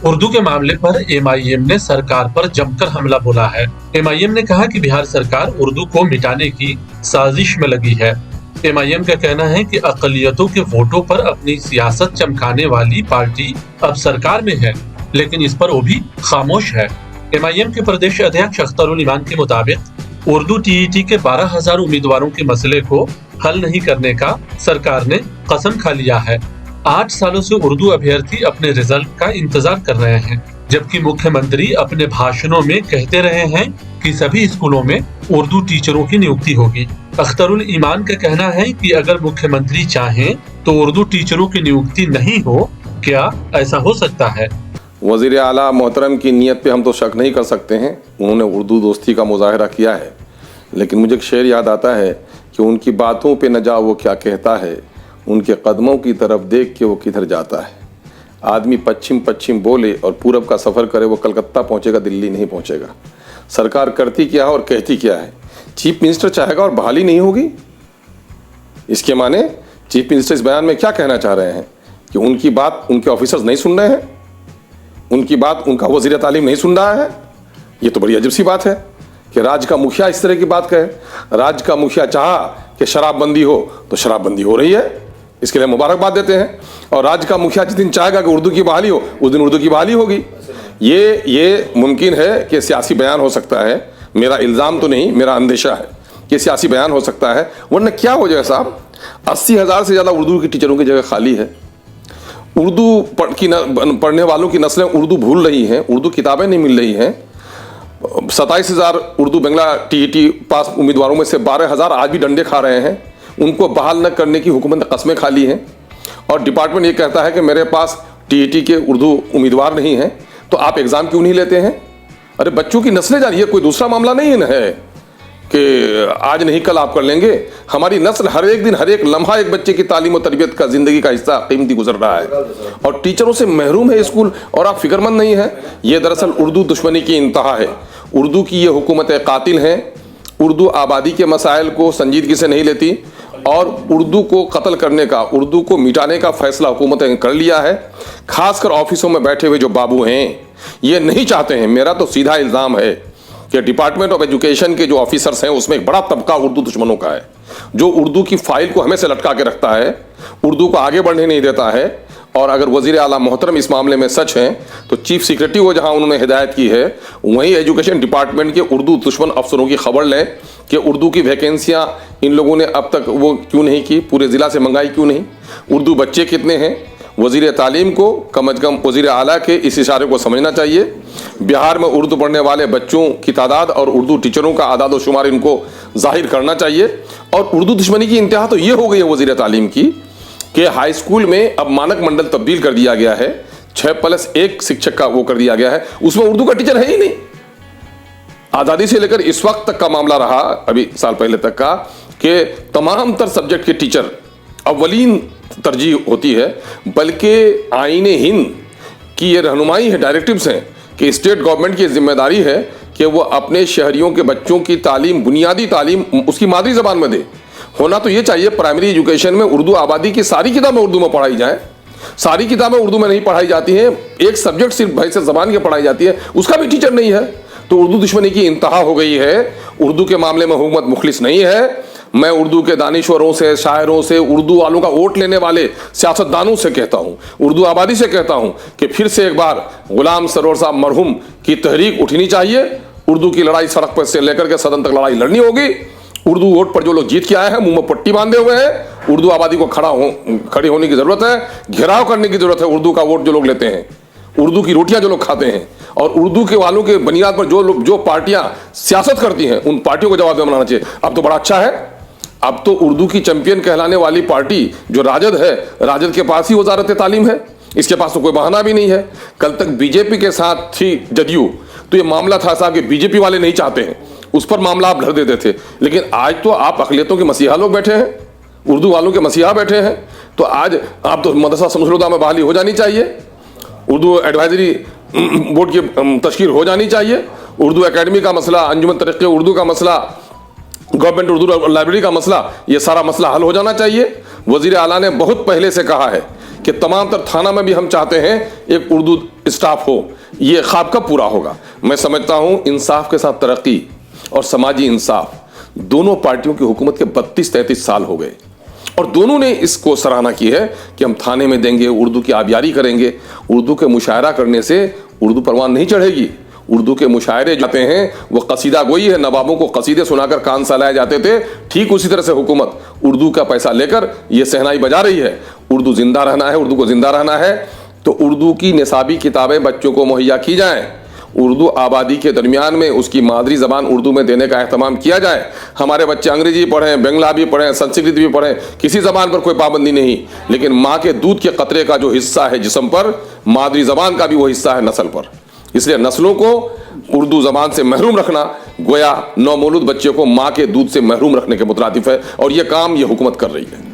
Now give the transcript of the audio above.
उर्दू के मामले पर एमआईएम ने सरकार पर जमकर हमला बोला है। एमआईएम ने कहा कि बिहार सरकार उर्दू को मिटाने की साजिश में लगी है। एमआईएम का कहना है कि अक़लियतों के वोटों पर अपनी सियासत चमकाने वाली पार्टी अब सरकार में है, लेकिन इस पर वो भी खामोश है। एमआईएम के प्रदेश अध्यक्ष अख्तरुल ईमान के मुताबिक उर्दू टीईटी के 12,000 उम्मीदवारों के मसले को हल नहीं करने का सरकार ने कसम खा लिया है। 8 सालों से उर्दू अभ्यर्थी अपने रिजल्ट का इंतजार कर रहे हैं, जबकि मुख्यमंत्री अपने भाषणों में कहते रहे हैं कि सभी स्कूलों में उर्दू टीचरों की नियुक्ति होगी। अख्तरुल ईमान का कहना है कि अगर मुख्यमंत्री चाहें तो उर्दू टीचरों की नियुक्ति नहीं हो। क्या ऐसा हो सकता है? वज़ीर आला मोहतरम की नीयत पे हम तो शक नहीं कर सकते हैं। उन्होंने उर्दू दोस्ती का मुजाहरा किया है, लेकिन मुझे एक शेर याद आता है कि उनकी बातों पे न जा वो क्या कहता है, उनके कदमों की तरफ देख के वो किधर जाता है। आदमी पश्चिम पश्चिम बोले और पूरब का सफ़र करे, वो कलकत्ता पहुंचेगा, दिल्ली नहीं पहुंचेगा। सरकार करती क्या है और कहती क्या है। चीफ मिनिस्टर चाहेगा और बहाली नहीं होगी, इसके माने चीफ मिनिस्टर इस बयान में क्या कहना चाह रहे हैं कि उनकी बात उनके ऑफिसर्स नहीं सुन रहे हैं, उनकी बात उनका वज़ीर तालीम नहीं सुन रहा है। ये तो बड़ी अजीब सी बात है कि राज्य का मुखिया इस तरह की बात कहे। राज्य का मुखिया चाहा कि शराबबंदी हो तो शराबबंदी हो रही है, इसके लिए मुबारकबाद देते हैं। और राज्य का मुखिया जिस दिन चाहेगा कि उर्दू की बहाली हो, उस दिन उर्दू की बहाली होगी। ये मुमकिन है कि सियासी बयान हो सकता है। मेरा इल्ज़ाम तो नहीं, मेरा अंदेशा है कि सियासी बयान हो सकता है। वरना क्या हो जाए साहब, 80,000 से ज़्यादा उर्दू की टीचरों की जगह खाली है। उर्दू पढ़ने वालों की नस्लें उर्दू भूल रही हैं, उर्दू किताबें नहीं मिल रही हैं। 27,000 उर्दू बंगला टीईटी पास उम्मीदवारों में से 12,000 आज भी डंडे खा रहे हैं। उनको बहाल न करने की हुकूमत ने कस्में खा ली हैं। और डिपार्टमेंट ये कहता है कि मेरे पास टीईटी के उर्दू उम्मीदवार नहीं हैं, तो आप एग्ज़ाम क्यों नहीं लेते हैं? अरे बच्चों की नस्लें जा रही है, कोई दूसरा मामला नहीं है कि आज नहीं कल आप कर लेंगे। हमारी नस्ल हर एक दिन, हर एक लम्हा एक बच्चे की तालीम और तरबियत का ज़िंदगी का हिस्सा कीमती गुजर रहा है, और टीचरों से महरूम है स्कूल, और आप फिक्रमंद नहीं हैं। ये दरअसल उर्दू दुश्मनी की इंतहा है। उर्दू की ये हुकूमतें कातिल हैं। उर्दू आबादी के मसाइल को संजीदगी से नहीं लेती, और उर्दू को कत्ल करने का, उर्दू को मिटाने का फैसला हुकूमत ने कर लिया है। खासकर ऑफिसों में बैठे हुए जो बाबू हैं, ये नहीं चाहते हैं। मेरा तो सीधा इल्ज़ाम है कि डिपार्टमेंट ऑफ एजुकेशन के जो ऑफिसर्स हैं उसमें एक बड़ा तबका उर्दू दुश्मनों का है, जो उर्दू की फाइल को हमें से लटका के रखता है, उर्दू को आगे बढ़ने नहीं देता है। और अगर वज़ीर आला मोहतरम इस मामले में सच हैं तो चीफ सेक्रेटरी को जहां उन्होंने हिदायत की है, वहीं एजुकेशन डिपार्टमेंट के उर्दू दुश्मन अफसरों की खबर लें कि उर्दू की वैकेंसियां इन लोगों ने अब तक वो क्यों नहीं की, पूरे ज़िला से मंगाई क्यों नहीं, उर्दू बच्चे कितने हैं। वज़ीर तालीम को कम अज़ कम वज़ीर आला के इस इशारे को समझना चाहिए। बिहार में उर्दू पढ़ने वाले बच्चों की तादाद और उर्दू टीचरों का आदाद व शुमार इनको जाहिर करना चाहिए। और उर्दू दुश्मनी की इंतहा तो ये हो गई है वज़ीर तालीम की कि हाई स्कूल में अब मानक मंडल तब्दील कर दिया गया है, 6+1 शिक्षक का वो कर दिया गया है, उसमें उर्दू का टीचर है ही नहीं। आज़ादी से लेकर इस वक्त तक का मामला रहा, अभी साल पहले तक का, कि तमाम तर सब्जेक्ट के टीचर अव्वलीन तरजीह होती है। बल्कि आईन हिंद की ये रहनुमाई है, डायरेक्टिव्स हैं कि स्टेट गवर्नमेंट की जिम्मेदारी है कि वो अपने शहरियों के बच्चों की तालीम, बुनियादी तालीम उसकी मादरी ज़बान में दे। होना तो ये चाहिए प्राइमरी एजुकेशन में उर्दू आबादी की सारी किताबें उर्दू में पढ़ाई जाएं। सारी किताबें उर्दू में नहीं पढ़ाई जाती हैं, एक सब्जेक्ट सिर्फ भाई से ज़बान की पढ़ाई जाती है, उसका भी टीचर नहीं है। तो उर्दू दुश्मनी की इंतहा हो गई है। उर्दू के मामले में हुकूमत मुखलिस नहीं है। मैं उर्दू के दानिश्वरों से, शायरों से, उर्दू वालों का वोट लेने वाले सियासतदानों से कहता हूँ, उर्दू आबादी से कहता हूँ कि फिर से एक बार गुलाम सरवर साहब मरहूम की तहरीक उठनी चाहिए। उर्दू की लड़ाई सड़क पर से लेकर के सदन तक लड़ाई लड़नी होगी। उर्दू वोट पर जो लोग जीत के आए हैं, मुंह में पट्टी बांधे हुए हैं। उर्दू आबादी को खड़ी होने की जरूरत है, घेराव करने की जरूरत है। उर्दू का वोट जो लोग लेते हैं, उर्दू की रोटियां जो लोग खाते हैं, और उर्दू के वालों के बुनियाद पर जो पार्टियां सियासत करती हैं, उन पार्टियों को जवाब बनाना चाहिए। अब तो बड़ा अच्छा है, अब तो उर्दू की चैंपियन कहलाने वाली पार्टी जो राजद है, राजद के पास ही वजारत तालीम है, इसके पास तो कोई बहाना भी नहीं है। कल तक बीजेपी के साथ थी जदयू, तो ये मामला था साहब कि बीजेपी वाले नहीं चाहते हैं, उस पर मामला आप भर देते थे। लेकिन आज तो आप अक़लियतों के मसीहा लोग बैठे हैं, उर्दू वालों के मसीहा बैठे हैं। तो आज आप तो मदरसा शमसुल-हुदा में बहाली हो जानी चाहिए, उर्दू एडवाइजरी बोर्ड की तश्कील हो जानी चाहिए, उर्दू एकेडमी का मसला, अंजुमन तरक्की उर्दू का मसला, गवर्नमेंट उर्दू लाइब्रेरी का मसला, ये सारा मसला हल हो जाना चाहिए। वज़ीर आला ने बहुत पहले से कहा है कि तमाम तर थाना में भी हम चाहते हैं एक उर्दू स्टाफ हो। ये ख्वाब कब पूरा होगा? मैं समझता हूं इंसाफ के साथ तरक्की और समाजी इंसाफ, दोनों पार्टियों की हुकूमत के 32-33 साल हो गए और दोनों ने इसको सराहना की है कि हम थाने में देंगे, उर्दू की आबियारी करेंगे। उर्दू के मुशायरा करने से उर्दू परवान नहीं चढ़ेगी। उर्दू के मुशायरे जाते हैं वो कसीदा गोई है, नवाबों को कसीदे सुनाकर कान सहलाए जाते थे। ठीक उसी तरह से हुकूमत उर्दू का पैसा लेकर ये सहनाई बजा रही है। उर्दू जिंदा रहना है, उर्दू को जिंदा रहना है तो उर्दू की निसाबी किताबें बच्चों को मुहैया की जाएं। उर्दू आबादी के दरमियान में उसकी मादरी ज़बान उर्दू में देने का एहतमाम किया जाए। हमारे बच्चे अंग्रेजी पढ़ें, बंगला भी पढ़ें, संस्कृत भी पढ़ें, किसी ज़बान पर कोई पाबंदी नहीं, लेकिन माँ के दूध के कतरे का जो हिस्सा है जिस्म पर, मादरी ज़बान का भी वो हिस्सा है नस्ल पर। इसलिए नस्लों को उर्दू ज़बान से महरूम रखना गोया नौमौलूद बच्चे को माँ के दूध से महरूम रखने के मुतरादिफ है और ये काम ये हुकूमत कर रही है।